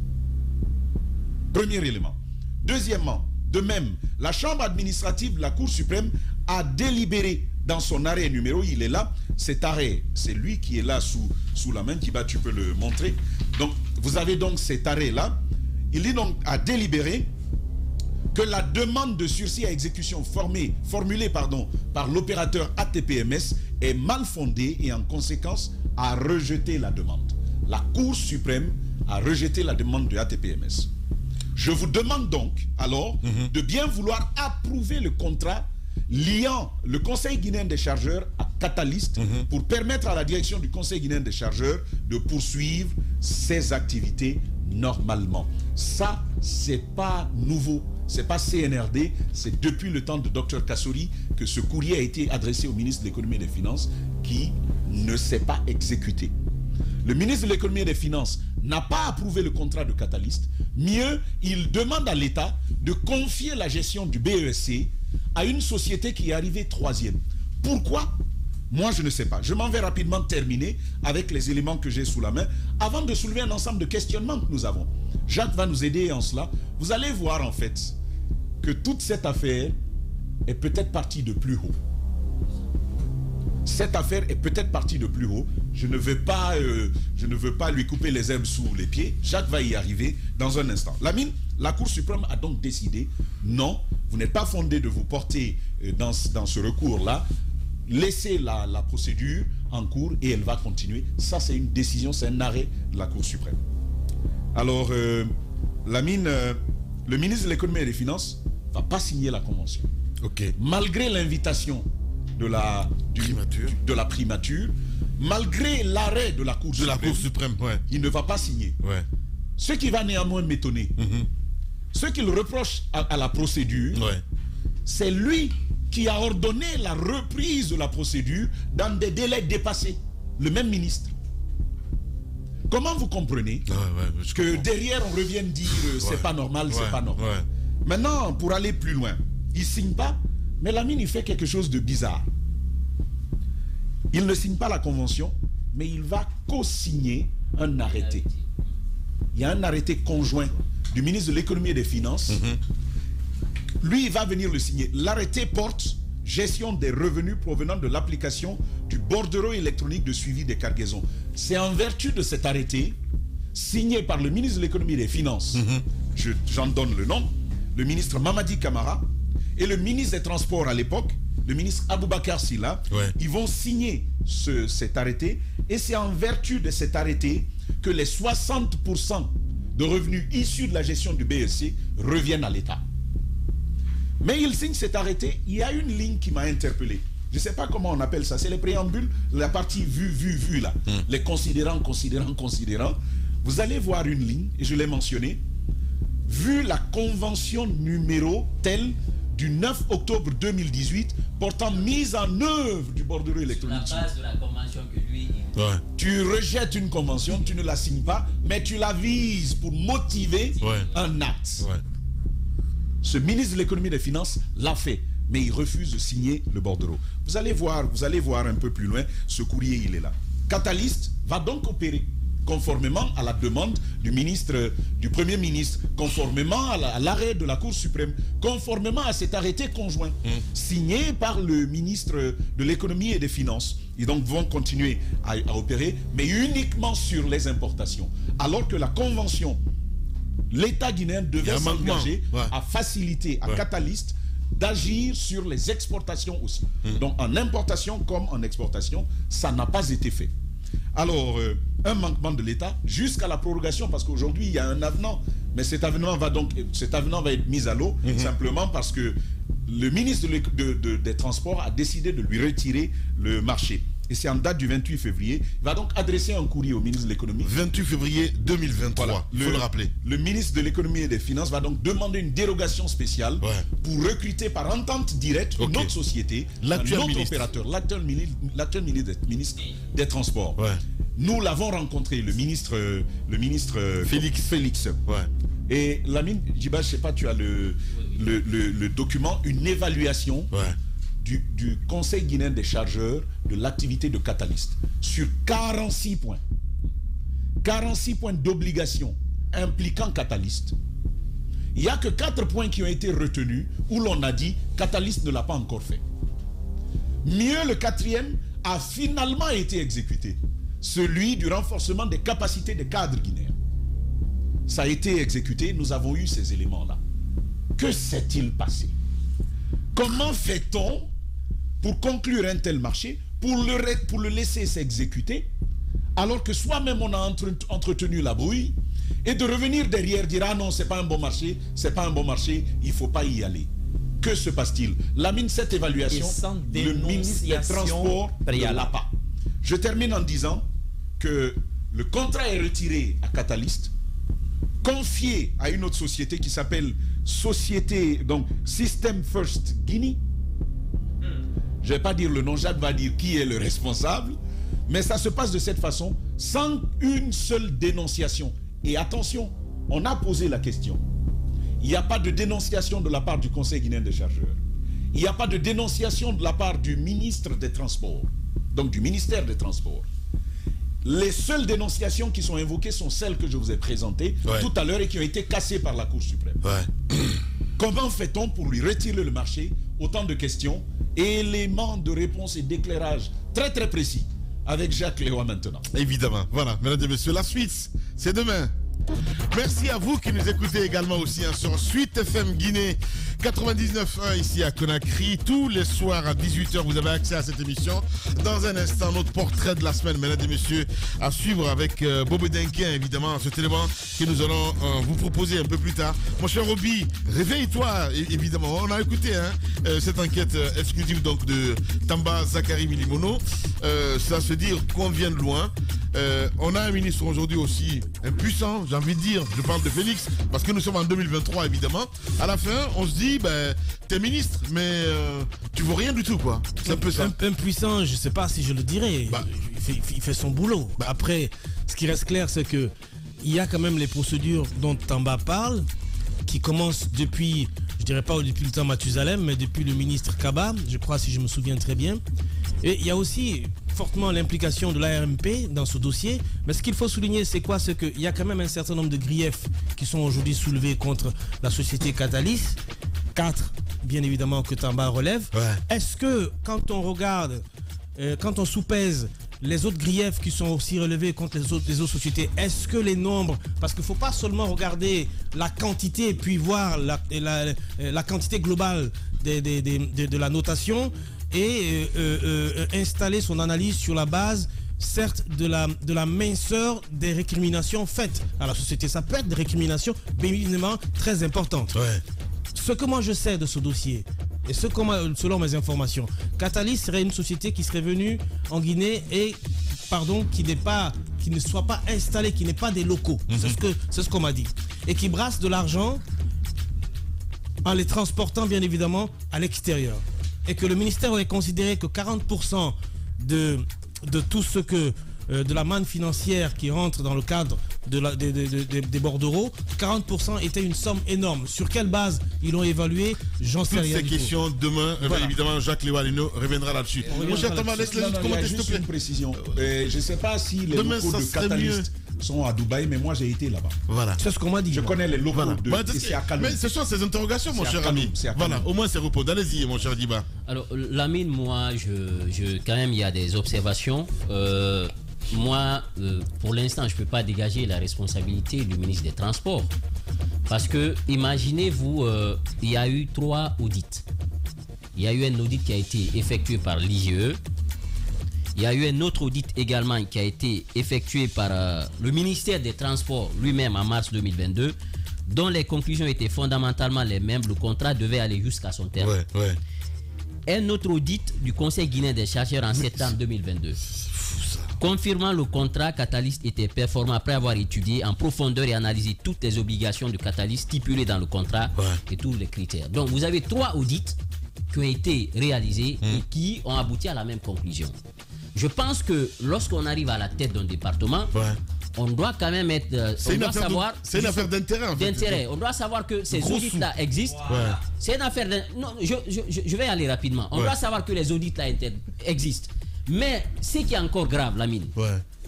Premier élément. Deuxièmement, de même, la chambre administrative de la Cour suprême a délibéré dans son arrêt numéro, il est là, cet arrêt, c'est lui qui est là sous la main, tu peux le montrer. Donc, vous avez donc cet arrêt-là, il dit donc à délibérer que la demande de sursis à exécution formulée par l'opérateur ATPMS est mal fondée et en conséquence a rejeté la demande. La Cour suprême a rejeté la demande de ATPMS. Je vous demande donc alors de bien vouloir approuver le contrat liant le Conseil guinéen des chargeurs à Catalyst pour permettre à la direction du Conseil guinéen des chargeurs de poursuivre ses activités normalement. Ça, c'est pas nouveau. C'est pas CNRD, c'est depuis le temps de Dr Kassori que ce courrier a été adressé au ministre de l'économie et des finances qui ne s'est pas exécuté. Le ministre de l'économie et des finances n'a pas approuvé le contrat de Catalyst. Mieux, il demande à l'État de confier la gestion du BESC à une société qui est arrivée 3e. Pourquoi? Moi, je ne sais pas. Je m'en vais rapidement terminer avec les éléments que j'ai sous la main avant de soulever un ensemble de questionnements que nous avons. Jacques va nous aider en cela. Vous allez voir en fait que toute cette affaire est peut-être partie de plus haut. Cette affaire est peut-être partie de plus haut. Je ne veux pas lui couper les herbes sous les pieds. Jacques va y arriver dans un instant. Lamine, la Cour suprême a donc décidé, non, vous n'êtes pas fondé de vous porter dans ce recours-là. Laissez la procédure en cours et elle va continuer. Ça, c'est une décision, c'est un arrêt de la Cour suprême. Alors, Lamine, le ministre de l'économie et des finances ne va pas signer la convention. Okay. Malgré l'invitation de la primature, malgré l'arrêt de la Cour suprême, ouais. Il ne va pas signer. Ouais. Ce qui va néanmoins m'étonner, ce qu'il reproche à la procédure, ouais. C'est lui qui a ordonné la reprise de la procédure dans des délais dépassés. Le même ministre. Comment vous comprenez que derrière on revienne dire c'est pas normal, c'est pas normal. Ouais. Maintenant, pour aller plus loin, il ne signe pas, mais Lamine, il fait quelque chose de bizarre. Il ne signe pas la convention, mais il va co-signer un arrêté. Il y a un arrêté conjoint du ministre de l'économie et des finances. Lui, il va venir le signer. L'arrêté porte gestion des revenus provenant de l'application du bordereau électronique de suivi des cargaisons. C'est en vertu de cet arrêté, signé par le ministre de l'économie et des finances, j'en donne le nom, le ministre Mamadi Camara, et le ministre des Transports à l'époque, le ministre Aboubakar Silla, ils vont signer cet arrêté, et c'est en vertu de cet arrêté que les 60% de revenus issus de la gestion du BSC reviennent à l'État. Mais il signe cet arrêté, il y a une ligne qui m'a interpellé. Je ne sais pas comment on appelle ça, c'est les préambules, la partie vue là. Les considérants. Vous allez voir une ligne, et je l'ai mentionné, vu la convention numéro telle du 9 octobre 2018 portant mise en œuvre du bordereau électronique. Sur la base de la convention que lui... Tu rejettes une convention, tu ne la signes pas, mais tu la vises pour motiver un acte. Ce ministre de l'économie et des finances l'a fait, mais il refuse de signer le bordereau. Vous allez voir un peu plus loin, ce courrier, il est là. Catalyst va donc opérer conformément à la demande du Premier ministre, conformément à l'arrêt de la Cour suprême, conformément à cet arrêté conjoint, signé par le ministre de l'économie et des finances. Ils donc vont continuer à opérer, mais uniquement sur les importations. Alors que la convention, l'État guinéen devait s'engager à faciliter à Catalyst d'agir sur les exportations aussi. Donc en importation comme en exportation, ça n'a pas été fait. Alors, un manquement de l'État jusqu'à la prorogation, parce qu'aujourd'hui il y a un avenant, mais cet avenant va être mis à l'eau simplement parce que le ministre des Transports a décidé de lui retirer le marché. Et c'est en date du 28 février. Il va donc adresser un courrier au ministre de l'économie. 28 février 2023, il faut le rappeler. Le ministre de l'économie et des finances va donc demander une dérogation spéciale pour recruter par entente directe une autre société, un autre opérateur, l'actuel ministre des Transports. Nous l'avons rencontré, le ministre Félix. Et Lamine Djiba, je ne sais pas, tu as le document, une évaluation du Conseil guinéen des chargeurs de l'activité de Catalyst sur 46 points. 46 points d'obligation impliquant Catalyst. Il n'y a que 4 points qui ont été retenus où l'on a dit Catalyst ne l'a pas encore fait. Mieux, le 4e a finalement été exécuté. Celui du renforcement des capacités des cadres guinéens. Ça a été exécuté, nous avons eu ces éléments-là. Que s'est-il passé? Comment fait-on pour conclure un tel marché, pour le laisser s'exécuter, alors que soi-même on a entretenu la brouille, et de revenir derrière dire ah non, c'est pas un bon marché, il ne faut pas y aller. Que se passe-t-il? Lamine, cette évaluation, le ministre des Transports ne l'a pas. Je termine en disant que le contrat est retiré à Catalyst, confié à une autre société qui s'appelle System First Guinea. Je ne vais pas dire le nom, Jacques va dire qui est le responsable. Mais ça se passe de cette façon, sans une seule dénonciation. Et attention, on a posé la question. Il n'y a pas de dénonciation de la part du Conseil guinéen des chargeurs. Il n'y a pas de dénonciation de la part du ministre des Transports, donc du ministère des Transports. Les seules dénonciations qui sont invoquées sont celles que je vous ai présentées tout à l'heure et qui ont été cassées par la Cour suprême. Comment fait-on pour lui retirer le marché? Autant de questions, éléments de réponse et d'éclairage très très précis avec Jacques Léoy maintenant. Évidemment, voilà, mesdames et messieurs, la suite, c'est demain. Merci à vous qui nous écoutez également aussi sur Suite FM Guinée 99.1 ici à Conakry. Tous les soirs à 18h, vous avez accès à cette émission. Dans un instant, notre portrait de la semaine, mesdames et messieurs, à suivre avec Bobo Denkin, évidemment, cet élément que nous allons vous proposer un peu plus tard. Mon cher Roby, réveille-toi, évidemment. On a écouté cette enquête exclusive donc, de Tamba Zakari Milimono. Ça se dire qu'on vient de loin. On a un ministre aujourd'hui aussi impuissant, j'ai envie de dire, je parle de Félix, parce que nous sommes en 2023 évidemment. À la fin, on se dit, t'es ministre, mais tu vaux rien du tout, quoi. C'est un peu ça. Impuissant, je sais pas si je le dirais. Il fait son boulot. Après, ce qui reste clair, c'est que il y a quand même les procédures dont Tamba parle, qui commencent depuis, je dirais pas depuis le temps Mathusalem, mais depuis le ministre Kaba, je crois, si je me souviens très bien. Et il y a aussi fortement l'implication de l'ARMP dans ce dossier. Mais ce qu'il faut souligner, c'est quoi? C'est qu'il y a quand même un certain nombre de griefs qui sont aujourd'hui soulevés contre la société Catalyst. 4, bien évidemment, que Tamba relève. Est-ce que, quand on regarde, quand on soupèse les autres griefs qui sont aussi relevés contre les autres sociétés, est-ce que les nombres, parce qu'il ne faut pas seulement regarder la quantité puis voir la quantité globale de la notation et installer son analyse sur la base, certes, de la minceur des récriminations faites à la société. Ça peut être des récriminations bien évidemment très importantes. Ce que moi je sais de ce dossier, et selon mes informations, Catalyst serait une société qui serait venue en Guinée et, qui ne soit pas installée, qui n'est pas des locaux. C'est ce qu'on m'a dit. Et qui brasse de l'argent en les transportant bien évidemment à l'extérieur. Et que le ministère aurait considéré que 40% de tout ce que de la manne financière qui rentre dans le cadre des bordereaux, 40% était une somme énorme. Sur quelle base ils l'ont évalué? J'en sais rien. Toutes ces questions, demain, évidemment, Jacques Léoy reviendra là-dessus. Mon cher Thomas, laisse-le commenter, s'il te plaît. Une précision. Je ne sais pas si les locaux de Catalyst sont à Dubaï, mais moi j'ai été là-bas. Voilà. C'est ce qu'on m'a dit. Je connais les locaux de mais ce sont ces interrogations, mon cher ami. Voilà, au moins c'est répondu. Allez-y, mon cher Diba. Alors, Lamine, moi, quand même, il y a des observations. Moi, pour l'instant, je ne peux pas dégager la responsabilité du ministre des Transports. Parce que, imaginez-vous, il y a eu 3 audits. Il y a eu un audit qui a été effectué par l'IGE. Il y a eu un autre audit également qui a été effectué par le ministère des Transports lui-même en mars 2022, dont les conclusions étaient fondamentalement les mêmes. Le contrat devait aller jusqu'à son terme. Un autre audit du Conseil guinéen des chargeurs en septembre 2022. Confirmant le contrat, Catalyst était performant après avoir étudié en profondeur et analysé toutes les obligations de Catalyst stipulées dans le contrat et tous les critères. Donc vous avez 3 audits qui ont été réalisés et qui ont abouti à la même conclusion. Je pense que lorsqu'on arrive à la tête d'un département, on doit quand même être... c'est une affaire d'intérêt. En fait. On doit savoir que ces audits-là existent. C'est une affaire d'intérêt. Non, je vais aller rapidement. On doit savoir que les audits-là existent. Mais ce qui est encore grave, Lamine,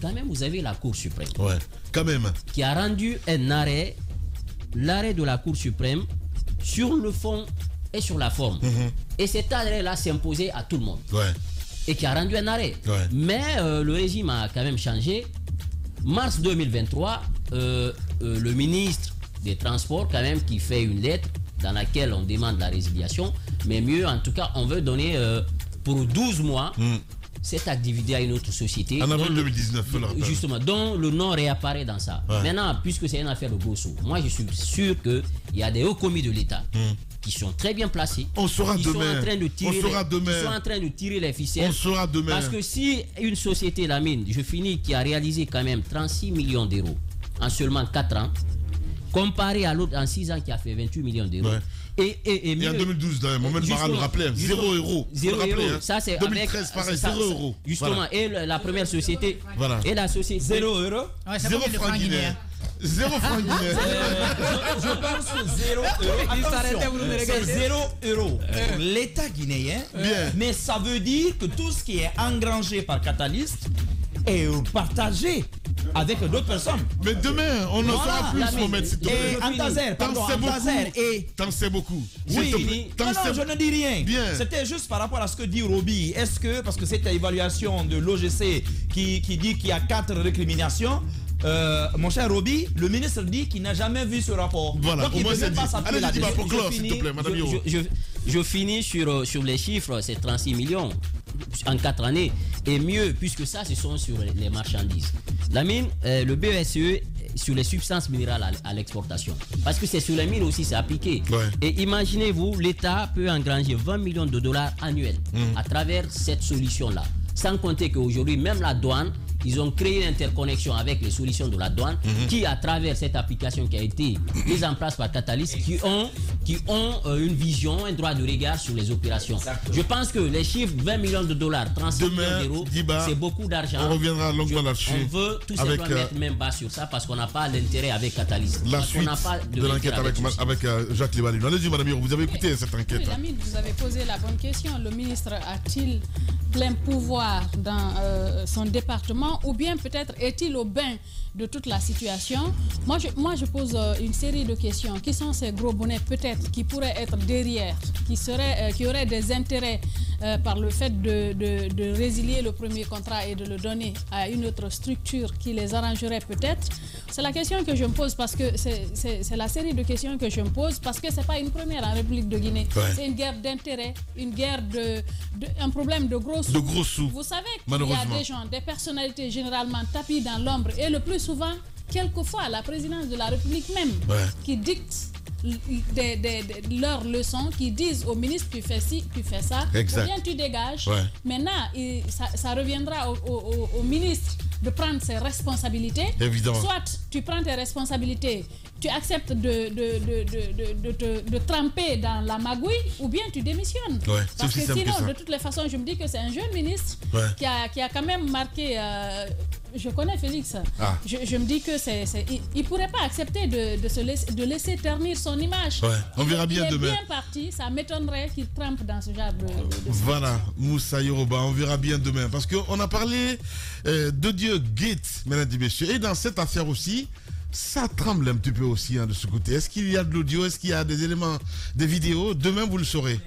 quand même, vous avez la Cour suprême. Quand même. Qui a rendu un arrêt, l'arrêt de la Cour suprême, sur le fond et sur la forme. Et cet arrêt-là s'est imposé à tout le monde. Et qui a rendu un arrêt. Mais le régime a quand même changé. Mars 2023, le ministre des Transports, quand même, qui fait une lettre dans laquelle on demande la résiliation. Mais mieux, en tout cas, on veut donner pour 12 mois cette activité à une autre société. En avril 2019, justement, dont le nom réapparaît dans ça. Maintenant, puisque c'est une affaire de gros sous, moi je suis sûr qu'il y a des hauts commis de l'État qui sont très bien placés. On saura demain. Ils sont en train de tirer les ficelles. On saura demain. Parce que si une société, la mine, je finis, qui a réalisé quand même 36 millions d'euros en seulement 4 ans, comparé à l'autre en 6 ans qui a fait 28 millions d'euros. Ouais. Et en 2012, Mohamed Mara le rappelait, 0 euros. 0 euros. Ça, c'est 2013, pareil, 0 euros. Justement, voilà. Et la première société. Voilà. Et la société. 0 euros. 0 francs guinéens. 0 francs guinéens. Je pense que 0 euros. C'est 0 euros pour l'État guinéen. Bien. Mais ça veut dire que tout ce qui est engrangé par Catalyst est partagé avec d'autres personnes. Mais demain, on en fera plus, Mohamed, s'il te plaît. Et Antazer, pardon, Antazer. T'en sais beaucoup. Oui, non, je ne dis rien. C'était juste par rapport à ce que dit Roby. Est-ce que, parce que cette évaluation de l'OGC qui dit qu'il y a 4 récriminations, mon cher Roby, le ministre dit qu'il n'a jamais vu ce rapport. Voilà, donc il ne peut même pas s'appuyer là-dessus. Je finis sur les chiffres, c'est 36 millions en 4 années. Et mieux, puisque ça, ce sont sur les marchandises. La mine, le BSE, sur les substances minérales à l'exportation. Parce que c'est sur les mines aussi, c'est appliqué. Ouais. Et imaginez-vous, l'État peut engranger 20 millions de dollars annuels à travers cette solution-là. Sans compter qu'aujourd'hui, même la douane, ils ont créé une interconnexion avec les solutions de la douane qui, à travers cette application qui a été mise en place par Catalyst, qui ont une vision, un droit de regard sur les opérations. Exactement. Je pense que les chiffres 20 millions de dollars, 36 millions d'euros, c'est beaucoup d'argent. On reviendra longuement là-dessus. On veut tout simplement mettre même bas sur ça parce qu'on n'a pas l'intérêt avec Catalyst. La suite de l'enquête avec Jacques Libaline. Allez-y, Madame Hiro, vous avez écouté cette enquête. Oui, Lamine, vous avez posé la bonne question. Le ministre a-t-il plein pouvoir dans son département ou bien peut-être est-il au bain de toute la situation? Moi, je pose une série de questions. Qui sont ces gros bonnets peut-être qui pourraient être derrière, qui auraient des intérêts par le fait de résilier le premier contrat et de le donner à une autre structure qui les arrangerait peut-être? C'est la question que je me pose parce que c'est la série de questions que je me pose parce que c'est pas une première en République de Guinée. Ouais. C'est une guerre d'intérêt, une guerre un problème de gros sous. De gros sous. Vous savez qu'il y a des gens, des personnalités généralement tapis dans l'ombre et le plus souvent, quelquefois, la présidence de la République même qui dicte leurs leçons, qui disent au ministre tu fais ci, tu fais ça, ou bien tu dégages. Ouais. Maintenant, ça reviendra au ministre de prendre ses responsabilités. Évidemment. Soit tu prends tes responsabilités, tu acceptes de tremper dans la magouille, ou bien tu démissionnes. Ouais, parce que sinon, de toutes les façons, je me dis que c'est un jeune ministre qui a quand même marqué... je connais Félix. Ah. Je me dis que il pourrait pas accepter de laisser ternir son image. Ouais. On verra bien demain. Il est bien parti, ça m'étonnerait qu'il trempe dans ce genre de voilà, Moussa Yoroba, on verra bien demain. Parce qu'on a parlé de Dieu Gates, mesdames et messieurs. Et dans cette affaire aussi, ça tremble un petit peu aussi de ce côté. Est-ce qu'il y a de l'audio? Est-ce qu'il y a des éléments, des vidéos? Demain, vous le saurez.